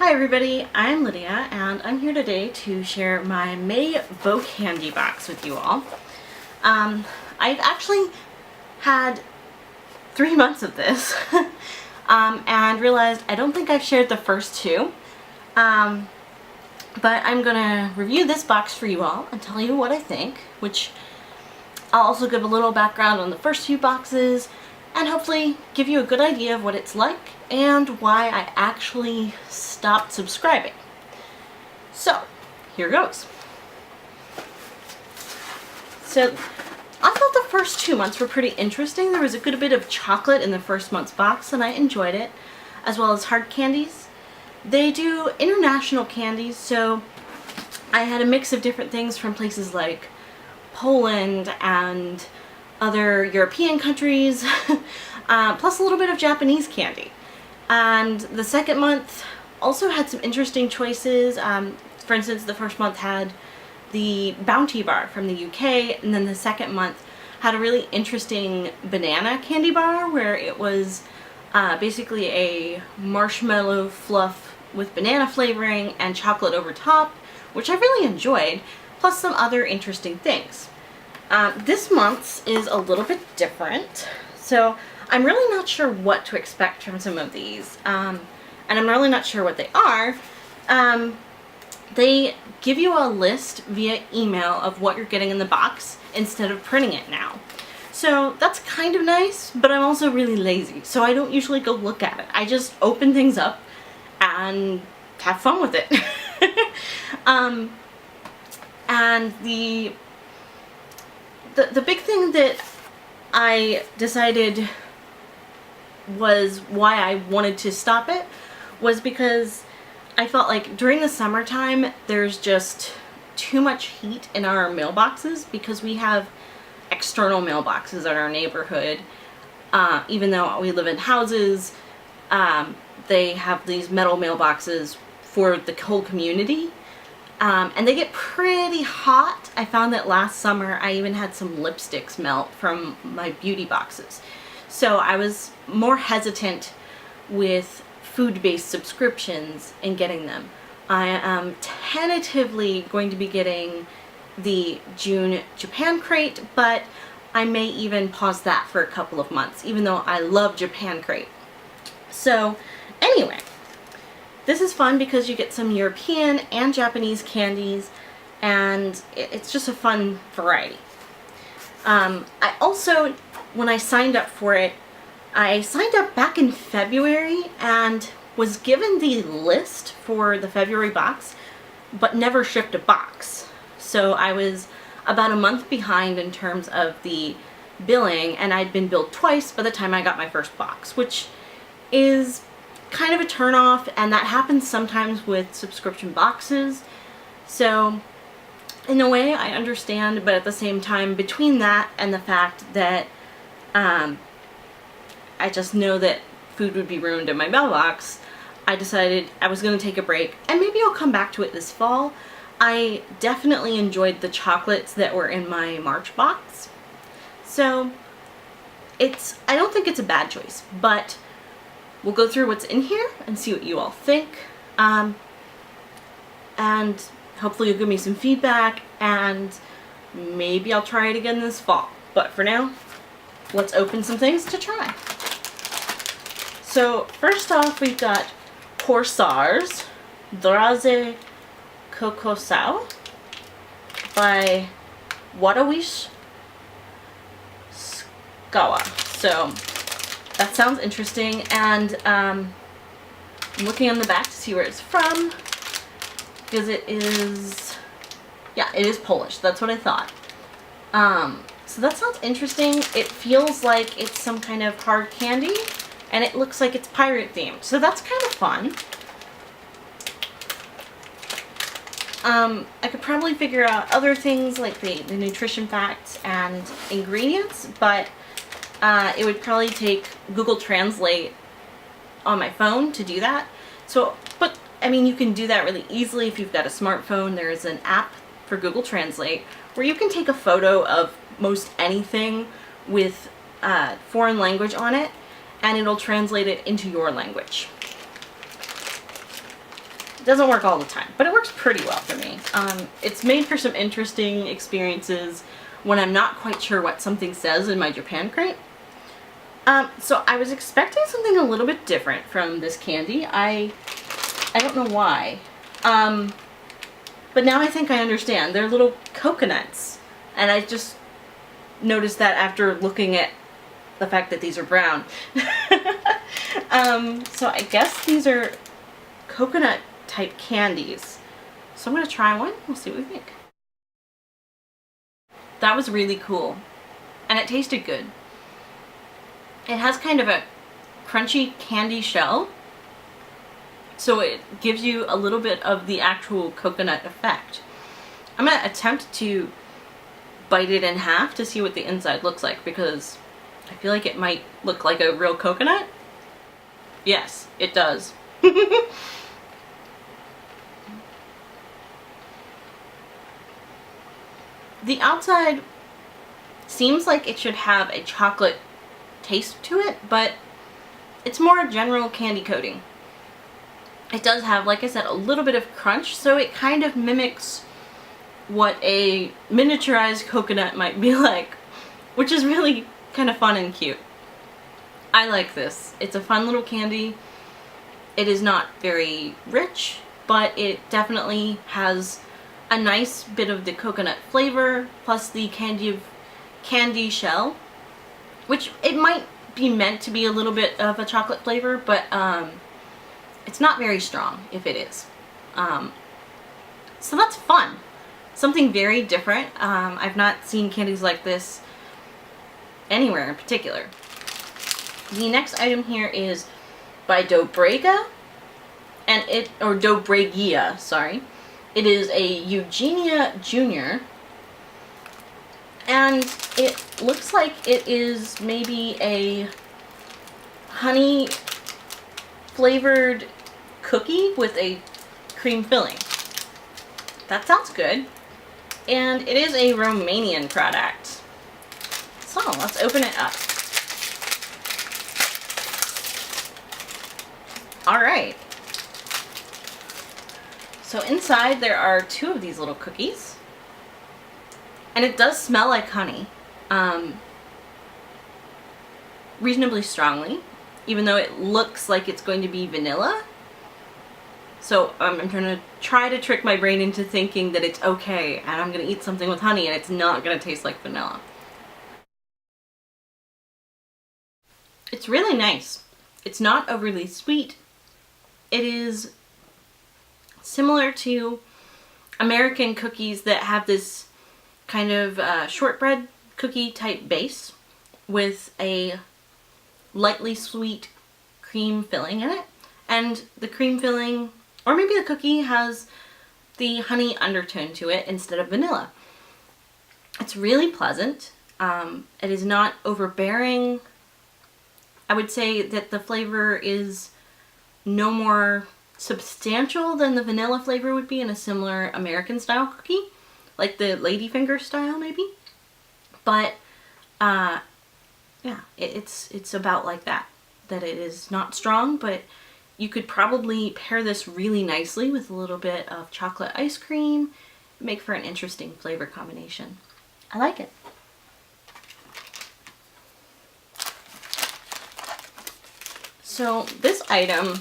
Hi everybody, I'm Lydia and I'm here today to share my May BoCandy box with you all. I've actually had 3 months of this and realized I don't think I've shared the first two. But I'm gonna review this box for you all and tell you what I think, which I'll also give a little background on the first few boxes and hopefully give you a good idea of what it's like and why I actually stopped subscribing. So, here goes. So, I thought the first 2 months were pretty interesting. There was a good bit of chocolate in the first month's box and I enjoyed it, as well as hard candies. They do international candies, so I had a mix of different things from places like Poland and other European countries, plus a little bit of Japanese candy. And the second month also had some interesting choices. For instance, the first month had the Bounty Bar from the UK, and then the second month had a really interesting banana candy bar where it was basically a marshmallow fluff with banana flavoring and chocolate over top, which I really enjoyed, plus some other interesting things. This month's is a little bit different, so I'm really not sure what to expect from some of these, and I'm really not sure what they are. They give you a list via email of what you're getting in the box instead of printing it now. So that's kind of nice, but I'm also really lazy, so I don't usually go look at it. I just open things up and have fun with it. And the big thing that I decided was why I wanted to stop it was because I felt like during the summertime there's just too much heat in our mailboxes because we have external mailboxes in our neighborhood. Even though we live in houses, they have these metal mailboxes for the whole community. And they get pretty hot. I found that last summer I even had some lipsticks melt from my beauty boxes. So I was more hesitant with food-based subscriptions and getting them. I am tentatively going to be getting the June Japan crate, but I may even pause that for a couple of months, even though I love Japan crate. So anyway, this is fun because you get some European and Japanese candies, and it's just a fun variety. I also, when I signed up for it, I signed up back in February and was given the list for the February box, but never shipped a box. So I was about a month behind in terms of the billing, and I'd been billed twice by the time I got my first box, which is kind of a turn-off, and that happens sometimes with subscription boxes. So in a way I understand, but at the same time, between that and the fact that I just know that food would be ruined in my mailbox, I decided I was going to take a break, and maybe I'll come back to it this fall. I definitely enjoyed the chocolates that were in my March box, so I don't think it's a bad choice, but we'll go through what's in here and see what you all think, and hopefully you'll give me some feedback, and maybe I'll try it again this fall. But for now, let's open some things to try. So first off, we've got Corsairs Draze Kokosao by Watawish Skawa. So that sounds interesting, and I'm looking on the back to see where it's from, because it is Polish. That's what I thought. So that sounds interesting. It feels like it's some kind of hard candy, and it looks like it's pirate themed, so that's kind of fun. I could probably figure out other things like the nutrition facts and ingredients, but it would probably take Google Translate on my phone to do that. So, but I mean, you can do that really easily if you've got a smartphone. There's an app for Google Translate where you can take a photo of most anything with foreign language on it, and it'll translate it into your language. Doesn't work all the time, but it works pretty well for me. It's made for some interesting experiences when I'm not quite sure what something says in my Japan crate. So I was expecting something a little bit different from this candy. I don't know why. But now I think I understand. They're little coconuts. And I just noticed that after looking at the fact that these are brown. So I guess these are coconut type candies. So I'm going to try one. We'll see what we think. That was really cool. And it tasted good. It has kind of a crunchy candy shell. So it gives you a little bit of the actual coconut effect. I'm going to attempt to bite it in half to see what the inside looks like, because I feel like it might look like a real coconut. Yes, it does. The outside seems like it should have a chocolate taste to it, but it's more a general candy coating. It does have, like I said, a little bit of crunch, so it kind of mimics what a miniaturized coconut might be like, which is really kind of fun and cute. I like this. It's a fun little candy. It is not very rich, but it definitely has a nice bit of the coconut flavor, plus the candy shell, which it might be meant to be a little bit of a chocolate flavor, but it's not very strong if it is. So that's fun. Something very different. I've not seen candies like this anywhere in particular. The next item here is by Dobrega, and Dobregia, sorry. It is a Eugenia Junior, and it looks like it is maybe a honey flavored cookie with a cream filling. That sounds good. And it is a Romanian product. So let's open it up. Alright. So inside there are 2 of these little cookies. And it does smell like honey. Reasonably strongly. Even though it looks like it's going to be vanilla. So I'm going to try to trick my brain into thinking that it's okay and I'm going to eat something with honey and it's not going to taste like vanilla. It's really nice. It's not overly sweet. It is similar to American cookies that have this kind of shortbread cookie type base with a lightly sweet cream filling in it. And the cream filling, or maybe the cookie, has the honey undertone to it instead of vanilla. It's really pleasant. It is not overbearing. I would say that the flavor is no more substantial than the vanilla flavor would be in a similar American style cookie, like the ladyfinger style maybe. But yeah, it's about like that. That it is not strong, but you could probably pair this really nicely with a little bit of chocolate ice cream, make for an interesting flavor combination. I like it. So this item,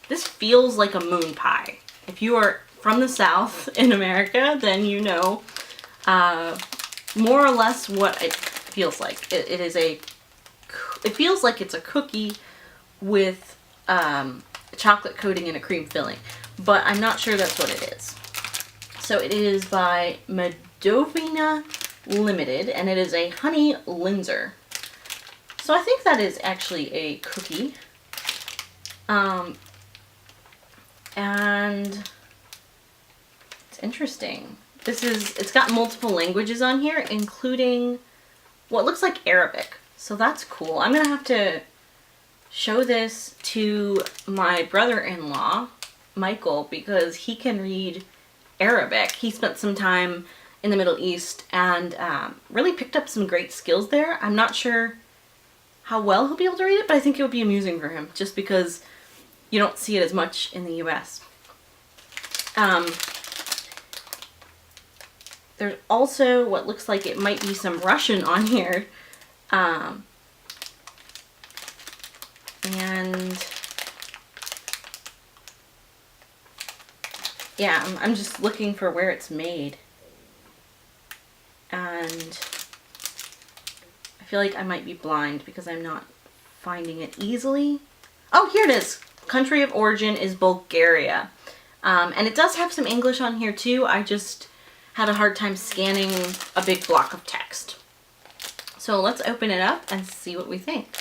this feels like a moon pie. If you are from the South in America, then you know more or less what it feels like. It feels like it's a cookie with chocolate coating and a cream filling, but I'm not sure that's what it is. So it is by Medovina Limited, and it is a honey linzer. So I think that is actually a cookie. And it's interesting. It's got multiple languages on here, including what looks like Arabic. So that's cool. I'm gonna have to show this to my brother-in-law, Michael, because he can read Arabic. He spent some time in the Middle East and really picked up some great skills there. I'm not sure how well he'll be able to read it, but I think it would be amusing for him just because you don't see it as much in the US. Um, there's also what looks like it might be some Russian on here. And yeah, I'm just looking for where it's made. And I feel like I might be blind because I'm not finding it easily. Oh, here it is. Country of origin is Bulgaria. And it does have some English on here too. I just had a hard time scanning a big block of text. So let's open it up and see what we think.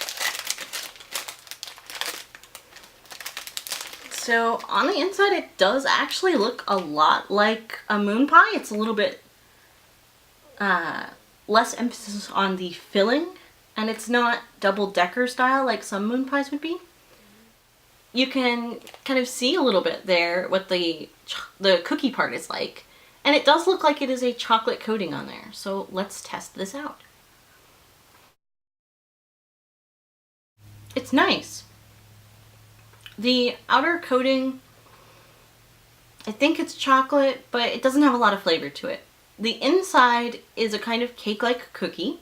So on the inside, it does actually look a lot like a moon pie. It's a little bit less emphasis on the filling, and it's not double-decker style like some moon pies would be. You can kind of see a little bit there what the cookie part is like, and it does look like it is a chocolate coating on there. So let's test this out. It's nice. The outer coating, I think it's chocolate, but it doesn't have a lot of flavor to it. The inside is a kind of cake-like cookie,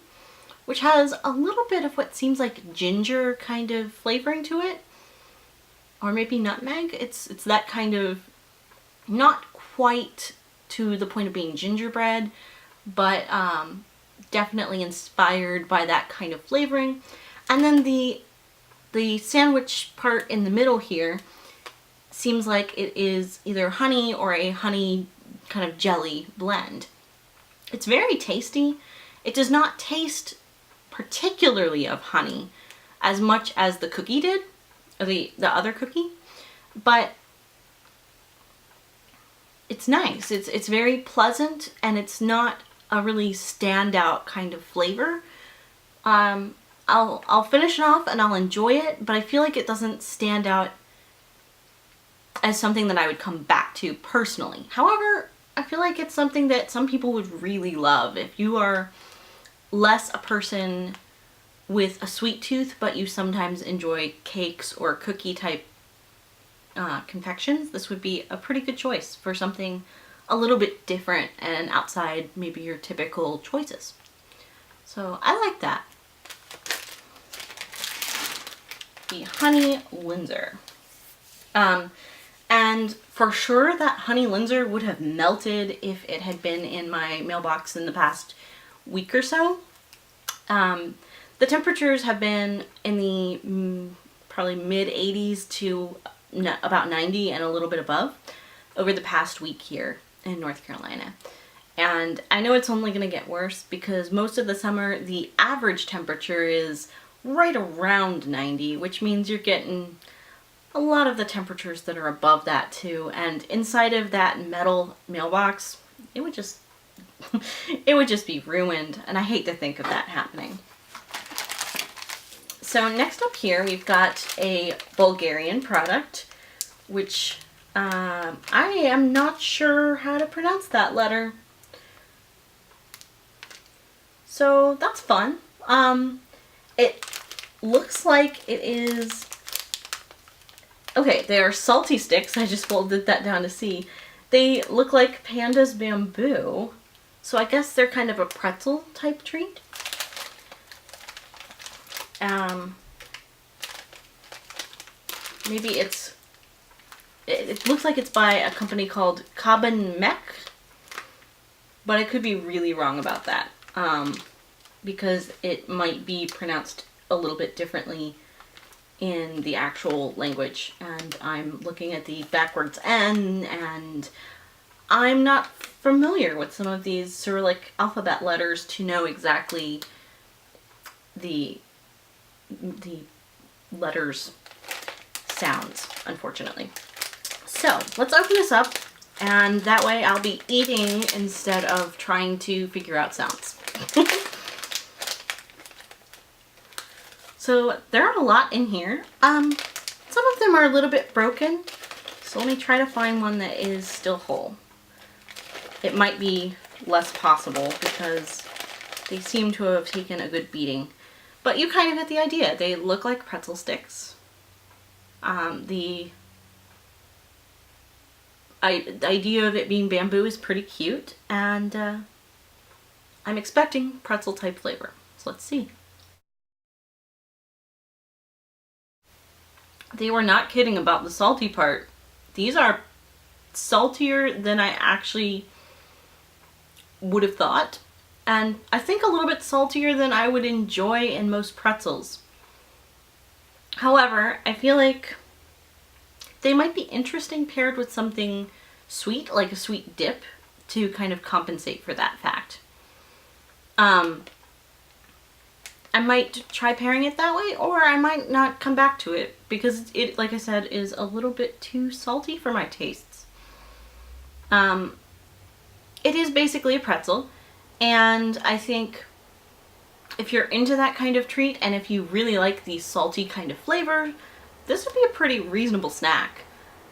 which has a little bit of what seems like ginger kind of flavoring to it. Or maybe nutmeg. It's that kind of, not quite to the point of being gingerbread, but definitely inspired by that kind of flavoring. And then the sandwich part in the middle here seems like it is either honey or a honey kind of jelly blend. It's very tasty. It does not taste particularly of honey as much as the cookie did, or the other cookie, but it's nice. It's very pleasant, and it's not a really standout kind of flavor. I'll finish it off and I'll enjoy it, but I feel like it doesn't stand out as something that I would come back to personally. However, I feel like it's something that some people would really love. If you are less a person with a sweet tooth, but you sometimes enjoy cakes or cookie type confections, this would be a pretty good choice for something a little bit different and outside maybe your typical choices. So I like that. The Honey Windsor. And for sure that Honey Windsor would have melted if it had been in my mailbox in the past week or so. The temperatures have been in the probably mid 80s to about 90 and a little bit above over the past week here in North Carolina. And I know it's only going to get worse because most of the summer the average temperature is right around 90, which means you're getting a lot of the temperatures that are above that too. And inside of that metal mailbox, it would just it would just be ruined, and I hate to think of that happening. So next up here we've got a Bulgarian product, which I am not sure how to pronounce that letter. So that's fun. It looks like it is, okay, they are salty sticks. I just folded that down to see. They look like Panda Bamboo. So I guess they're kind of a pretzel type treat. Maybe it looks like it's by a company called Kaban, but I could be really wrong about that. Because it might be pronounced a little bit differently in the actual language, and I'm looking at the backwards N, and I'm not familiar with some of these Cyrillic alphabet letters to know exactly the letters sounds, unfortunately. So let's open this up, and that way I'll be eating instead of trying to figure out sounds. So there are a lot in here. Some of them are a little bit broken, so let me try to find one that is still whole. It might be less possible because they seem to have taken a good beating, but you kind of get the idea. They look like pretzel sticks. The The idea of it being bamboo is pretty cute, and I'm expecting pretzel type flavor. So let's see. They were not kidding about the salty part. These are saltier than I actually would have thought, and I think a little bit saltier than I would enjoy in most pretzels. However, I feel like they might be interesting paired with something sweet, like a sweet dip, to kind of compensate for that fact. I might try pairing it that way, or I might not come back to it because it, like I said, is a little bit too salty for my tastes. It is basically a pretzel, and I think if you're into that kind of treat and if you really like the salty kind of flavor, this would be a pretty reasonable snack.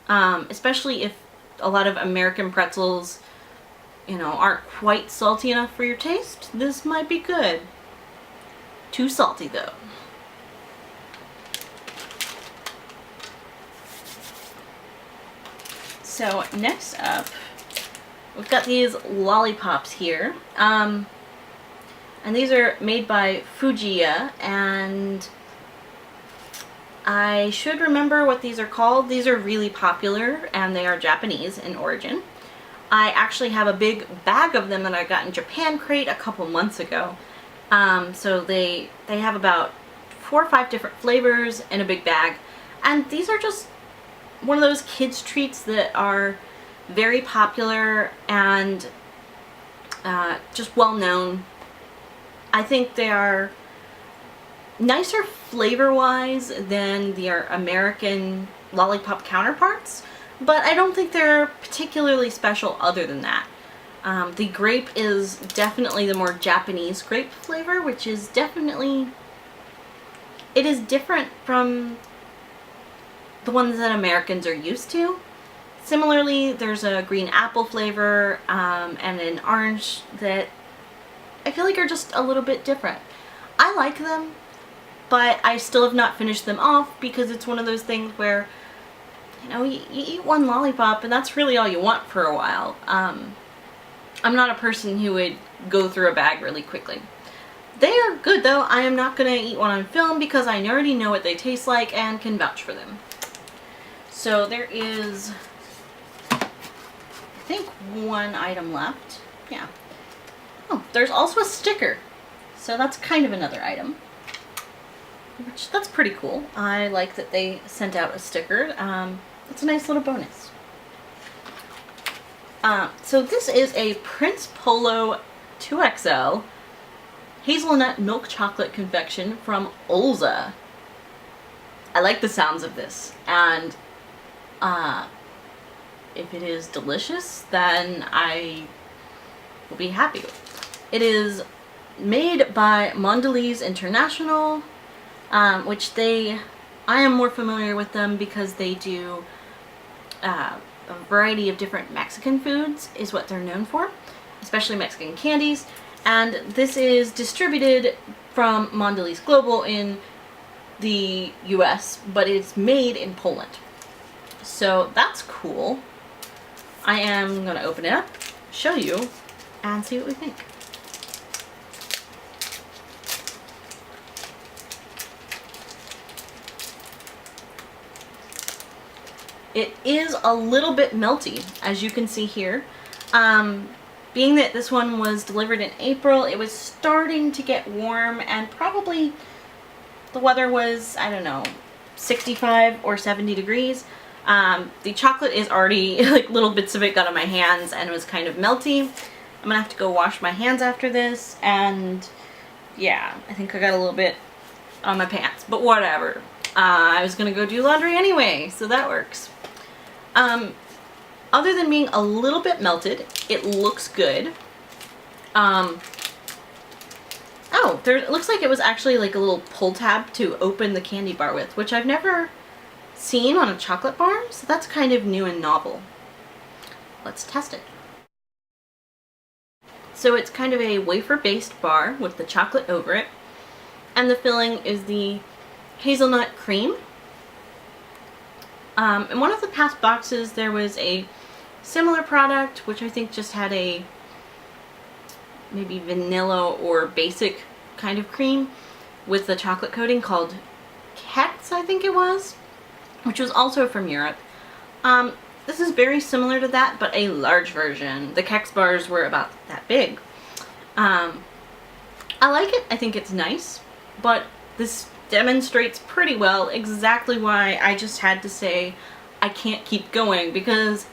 Especially if a lot of American pretzels, you know, aren't quite salty enough for your taste. This might be good. Too salty though. So next up, we've got these lollipops here. And these are made by Fujiya, and I should remember what these are called. These are really popular, and they are Japanese in origin. I actually have a big bag of them that I got in Japan Crate a couple months ago. So they have about 4 or 5 different flavors in a big bag, and these are just one of those kids treats that are very popular and just well known. I think they are nicer flavor-wise than their American lollipop counterparts, but I don't think they're particularly special other than that. The grape is definitely the more Japanese grape flavor, which is definitely, it is different from the ones that Americans are used to. Similarly, there's a green apple flavor and an orange that I feel like are just a little bit different. I like them, but I still have not finished them off because it's one of those things where, you know, you eat one lollipop and that's really all you want for a while. I'm not a person who would go through a bag really quickly. They are good though. I am not going to eat one on film because I already know what they taste like and can vouch for them. So there is, I think, one item left. Yeah. Oh, there's also a sticker. So that's kind of another item. Which, that's pretty cool. I like that they sent out a sticker. It's a nice little bonus. So this is a Prince Polo 2XL hazelnut milk chocolate confection from Olza. I like the sounds of this, and if it is delicious, then I will be happy with it. It is made by Mondelez International, which I am more familiar with them because they do a variety of different Mexican foods is what they're known for, especially Mexican candies. And this is distributed from Mondelez Global in the US, but it's made in Poland. So that's cool. I am going to open it up, show you, and see what we think. It is a little bit melty, as you can see here. Being that this one was delivered in April, it was starting to get warm, and probably the weather was, I don't know, 65 or 70 degrees. The chocolate is already, like, little bits of it got on my hands and it was kind of melty. I'm gonna have to go wash my hands after this, and yeah, I think I got a little bit on my pants, but whatever. I was gonna go do laundry anyway, so that works. Other than being a little bit melted, it looks good. Oh, it looks like it was actually like a little pull tab to open the candy bar with, which I've never seen on a chocolate bar, so that's kind of new and novel. Let's test it. So it's kind of a wafer-based bar with the chocolate over it, and the filling is the hazelnut cream. In one of the past boxes there was a similar product, which I think just had a maybe vanilla or basic kind of cream with the chocolate coating, called Kex, I think it was, which was also from Europe. This is very similar to that, but a large version. The Kex bars were about that big. I like it. I think it's nice, but this demonstrates pretty well exactly why I just had to say I can't keep going, because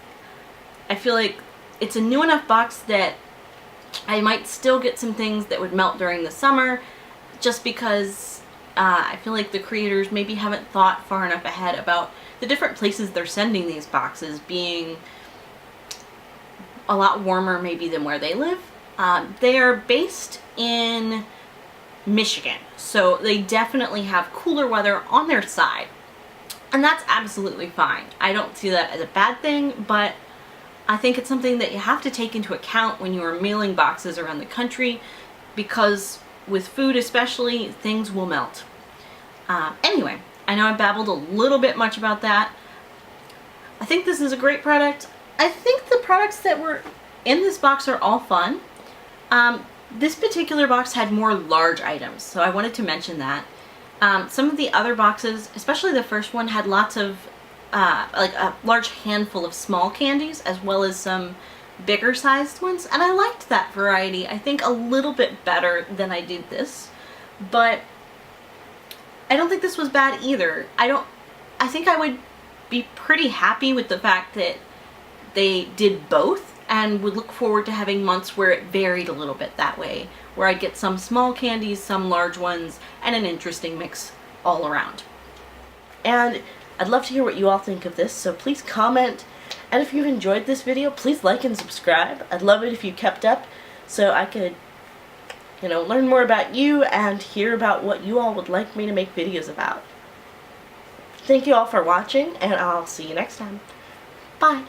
I feel like it's a new enough box that I might still get some things that would melt during the summer, just because I feel like the creators maybe haven't thought far enough ahead about the different places they're sending these boxes, being a lot warmer maybe than where they live. They are based in Michigan, so they definitely have cooler weather on their side, and that's absolutely fine. I don't see that as a bad thing, but I think it's something that you have to take into account when you are mailing boxes around the country, because with food especially, things will melt. Anyway, I know I babbled a little bit much about that. I think this is a great product. I think the products that were in this box are all fun. This particular box had more large items, so I wanted to mention that. Some of the other boxes, especially the first one, had lots of like a large handful of small candies, as well as some bigger sized ones, and I liked that variety, I think, a little bit better than I did this, but I don't think this was bad either. I think I would be pretty happy with the fact that they did both, and would look forward to having months where it varied a little bit that way, where I'd get some small candies, some large ones, and an interesting mix all around. And I'd love to hear what you all think of this, so please comment, and if you've enjoyed this video, please like and subscribe. I'd love it if you kept up, so I could, learn more about you and hear about what you all would like me to make videos about. Thank you all for watching, and I'll see you next time. Bye!